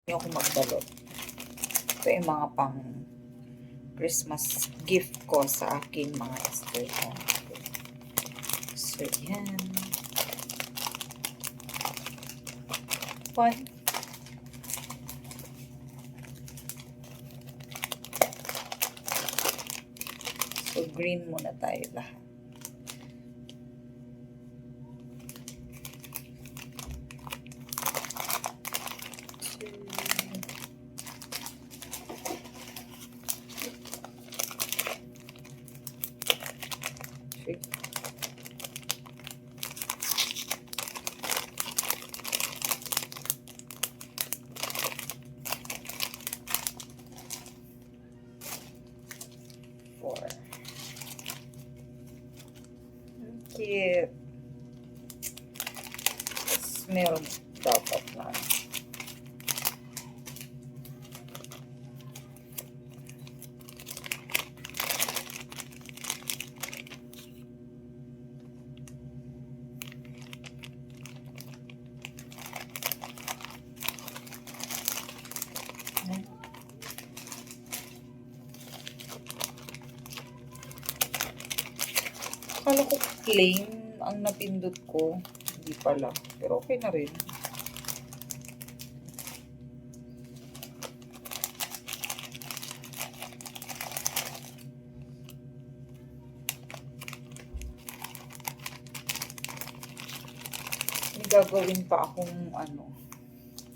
Ayoko magbalot. Ito yung mga pang Christmas gift ko sa aking mga estudyante. So, yan. Fun. So, green muna tayo lahat. Three. 4. Cute. Tapos meron dapat na. Akala ko plain ang napindot ko. Hindi pala. Pero okay na rin. May gagawin pa akong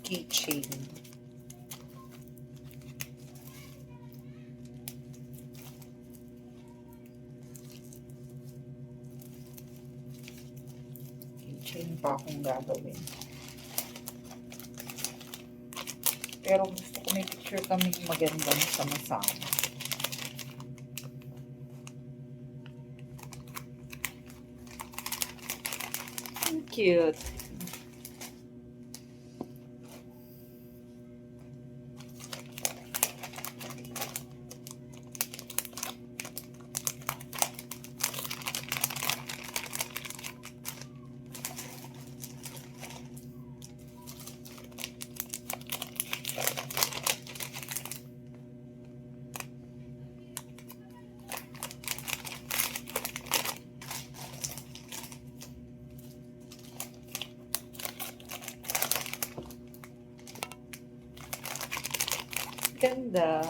keychain. Keychain pa akong gagawin. Pero gusto ko may picture kami magandang sama-sama. Cute. Ganda.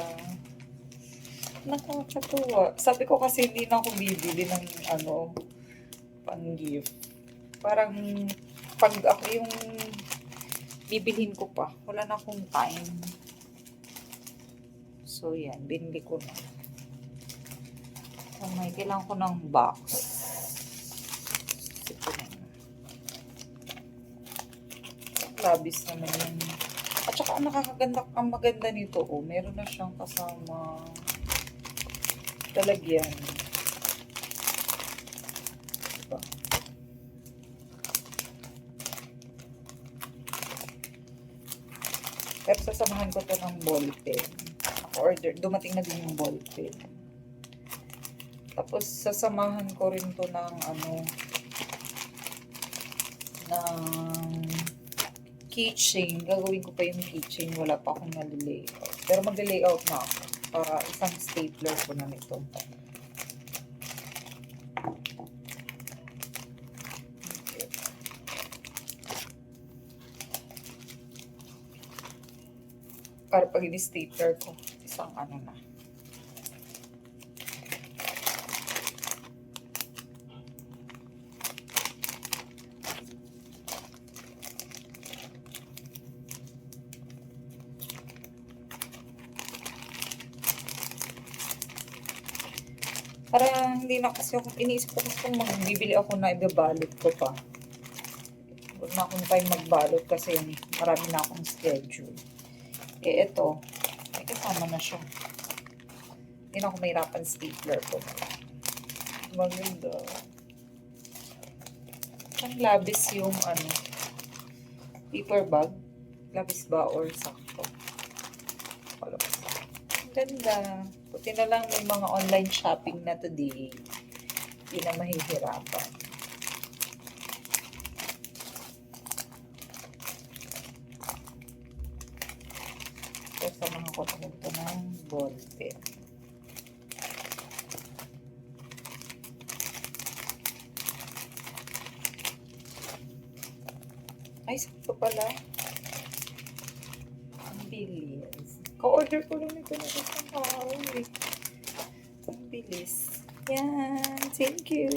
Nakakatuwa. Sabi ko kasi hindi na ako bibili ng pang-gift. Parang pag ako yung bibilhin ko pa, wala na akong time. So yan, binili ko na. So, may kailangan ko ng box. Ito na. Labis naman yun. At saka ang maganda nito, meron na siyang kasama talagyan. Diba? Pero sasamahan ko to ng ballpen. Order, dumating na din yung ballpen. Tapos sasamahan ko rin to ng ng keychain. Gagawin ko pa yung keychain. Wala pa akong nalilayout. Pero mag-layout na ako. Para isang stapler ko na nito. Okay. Para pag i-stapler ko, isang na. Para hindi na kasi ako, iniisip ko kasi kung magbibili ako na ibabalot ko pa. Huwag na akong time magbalot kasi marami na akong schedule. Eh, ito, may kasama na siya. Hindi na ako mahirapan stapler ko. Maganda. Ang labis yung paper bag. Labis ba or sakto? Ganda. Buti na lang may mga online shopping na today. Hindi na mahihirapan. sasamahan ko na ito ng ball pen. Ay, sakto pala. Ang bilis. Ka-order ko lang ito na isang araw eh. Ang bilis. Yan. Thank you.